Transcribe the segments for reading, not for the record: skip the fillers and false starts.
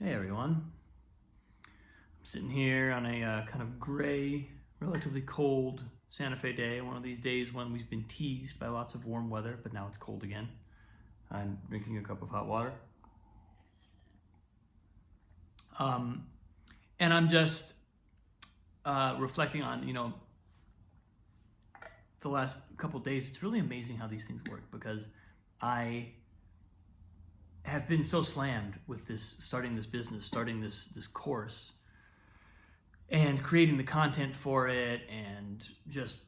Hey everyone. I'm sitting here on a kind of gray, relatively cold Santa Fe day, one of these days when we've been teased by lots of warm weather, but now it's cold again. I'm drinking a cup of hot water. Um, and I'm just reflecting on, the last couple days. It's really amazing how these things work because I have been so slammed with starting this business, starting this course, and creating the content for it, and just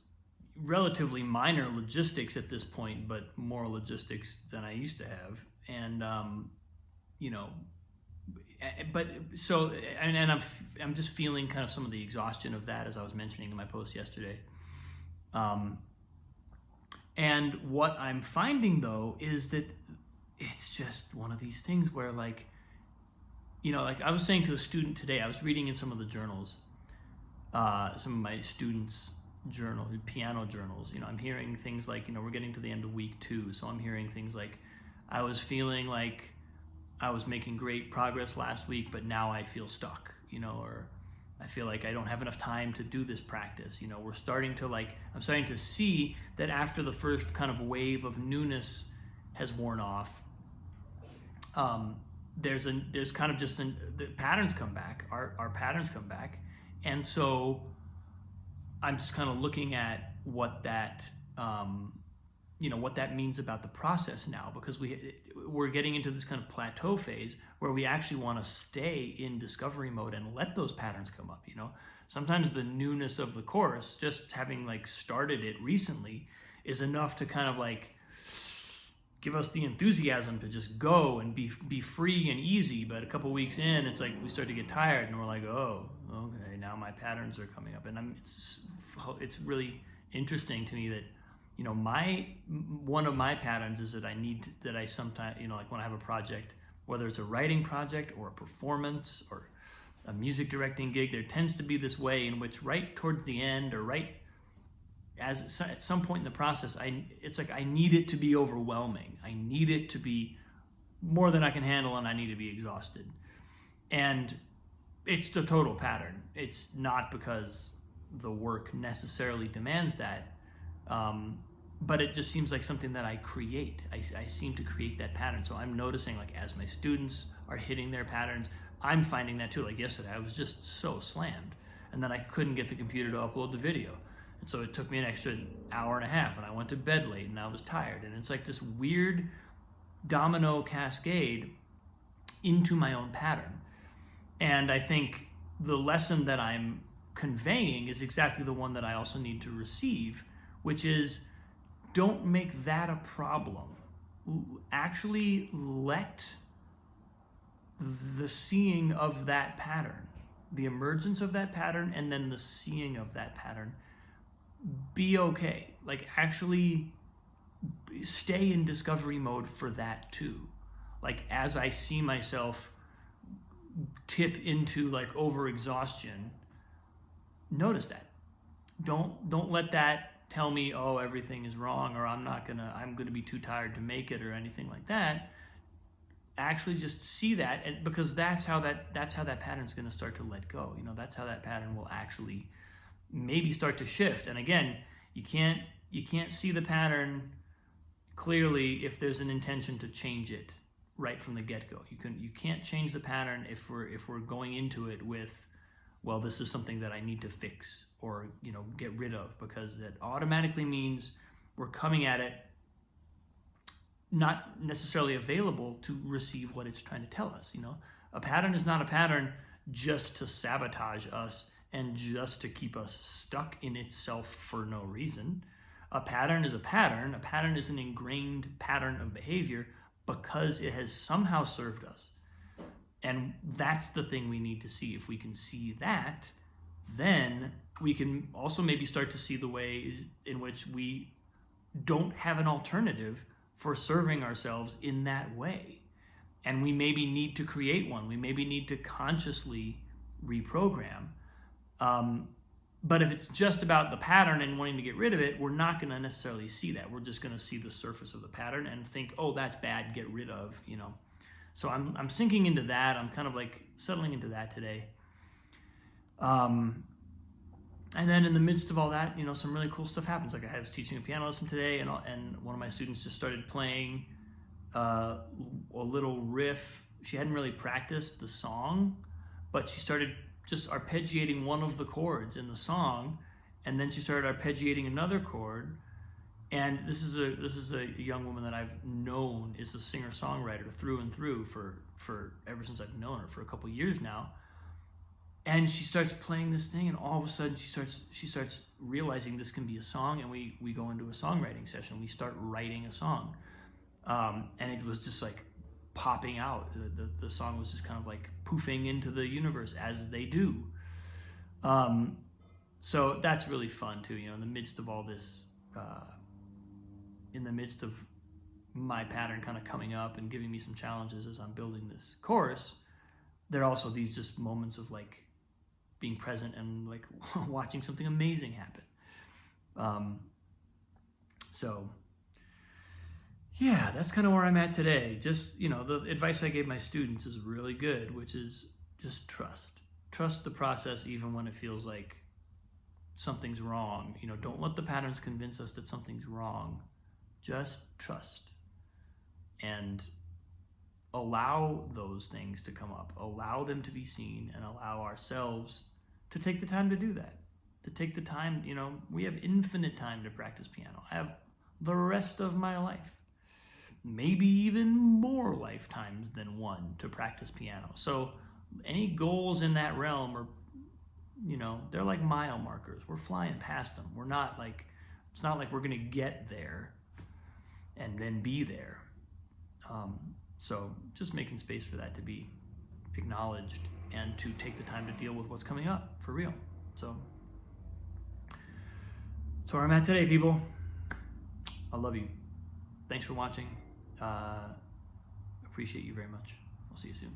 relatively minor logistics at this point, but more logistics than I used to have. And you know, but so and I'm just feeling kind of some of the exhaustion of that, as I was mentioning in my post yesterday. Um, and what I'm finding though is that it's just one of these things where, like I was saying to a student today, I was reading in some of the journals, some of my students' piano journals. I'm hearing things like, we're getting to the end of week 2, so I'm hearing things like, I was feeling like I was making great progress last week, but now I feel stuck, or I feel like I don't have enough time to do this practice. I'm starting to see that after the first kind of wave of newness has worn off, there's kind of just the patterns come back, our patterns come back. And so I'm just kind of looking at what that what that means about the process now, because we're getting into this kind of plateau phase where we actually want to stay in discovery mode and let those patterns come up. Sometimes the newness of the course, just having started it recently, is enough to kind of give us the enthusiasm to just go and be free and easy. But a couple weeks in, it's like we start to get tired and we're like, oh, okay, now my patterns are coming up. And it's really interesting to me that one of my patterns is that I sometimes, when I have a project, whether it's a writing project or a performance or a music directing gig, there tends to be this way in which right towards the end, or at some point in the process, it's like I need it to be overwhelming. I need it to be more than I can handle, and I need to be exhausted. And it's the total pattern. It's not because the work necessarily demands that, but it just seems like something that I create. I seem to create that pattern. So I'm noticing, as my students are hitting their patterns, I'm finding that too. Like yesterday, I was just so slammed, and then I couldn't get the computer to upload the video. And so it took me an extra hour and a half, and I went to bed late, and I was tired. And it's like this weird domino cascade into my own pattern. And I think the lesson that I'm conveying is exactly the one that I also need to receive, which is, don't make that a problem. Actually let the seeing of that pattern, the emergence of that pattern, and then the seeing of that pattern, be okay. Actually stay in discovery mode for that too. As I see myself tip into overexhaustion, notice that. Don't let that tell me, oh, everything is wrong, or I'm gonna be too tired to make it, or anything like that. Actually just see that, and because that's how that pattern's going to start to let go. That's how that pattern will actually maybe start to shift. And again, you can't see the pattern clearly if there's an intention to change it right from the get-go. You can't change the pattern if we're going into it with, well, this is something that I need to fix or get rid of, because that automatically means we're coming at it not necessarily available to receive what it's trying to tell us. A pattern is not a pattern just to sabotage us and just to keep us stuck in itself for no reason. A pattern is a pattern. A pattern is an ingrained pattern of behavior because it has somehow served us. And that's the thing we need to see. If we can see that, then we can also maybe start to see the ways in which we don't have an alternative for serving ourselves in that way. And we maybe need to create one. We maybe need to consciously reprogram. But if it's just about the pattern and wanting to get rid of it, we're not going to necessarily see that. We're just going to see the surface of the pattern and think, oh, that's bad, get rid of, So I'm sinking into that. I'm kind of like settling into that today. And then in the midst of all that, some really cool stuff happens. Like I was teaching a piano lesson today, and one of my students just started playing a little riff. She hadn't really practiced the song, but she started just arpeggiating one of the chords in the song, and then she started arpeggiating another chord. And this is a young woman that I've known is a singer-songwriter through and through for ever since I've known her, for a couple years now. And she starts playing this thing, and all of a sudden she starts realizing this can be a song, and we go into a songwriting session. We start writing a song, and it was just like popping out. The song was just kind of like poofing into the universe as they do. So that's really fun too. In the midst of all this, in the midst of my pattern kind of coming up and giving me some challenges as I'm building this course, there are also these just moments of like being present and like watching something amazing happen. So yeah, that's kind of where I'm at today. Just, the advice I gave my students is really good, which is just trust the process, even when it feels like something's wrong. Don't let the patterns convince us that something's wrong. Just trust and allow those things to come up, allow them to be seen, and allow ourselves to take the time to do that. To take the time, we have infinite time to practice piano. I have the rest of my life, maybe even more lifetimes than one, to practice piano. So any goals in that realm are, they're like mile markers. We're flying past them. It's not like we're going to get there and then be there. So just making space for that to be acknowledged and to take the time to deal with what's coming up for real. So that's where I'm at today, people. I love you. Thanks for watching. Appreciate you very much. I'll see you soon.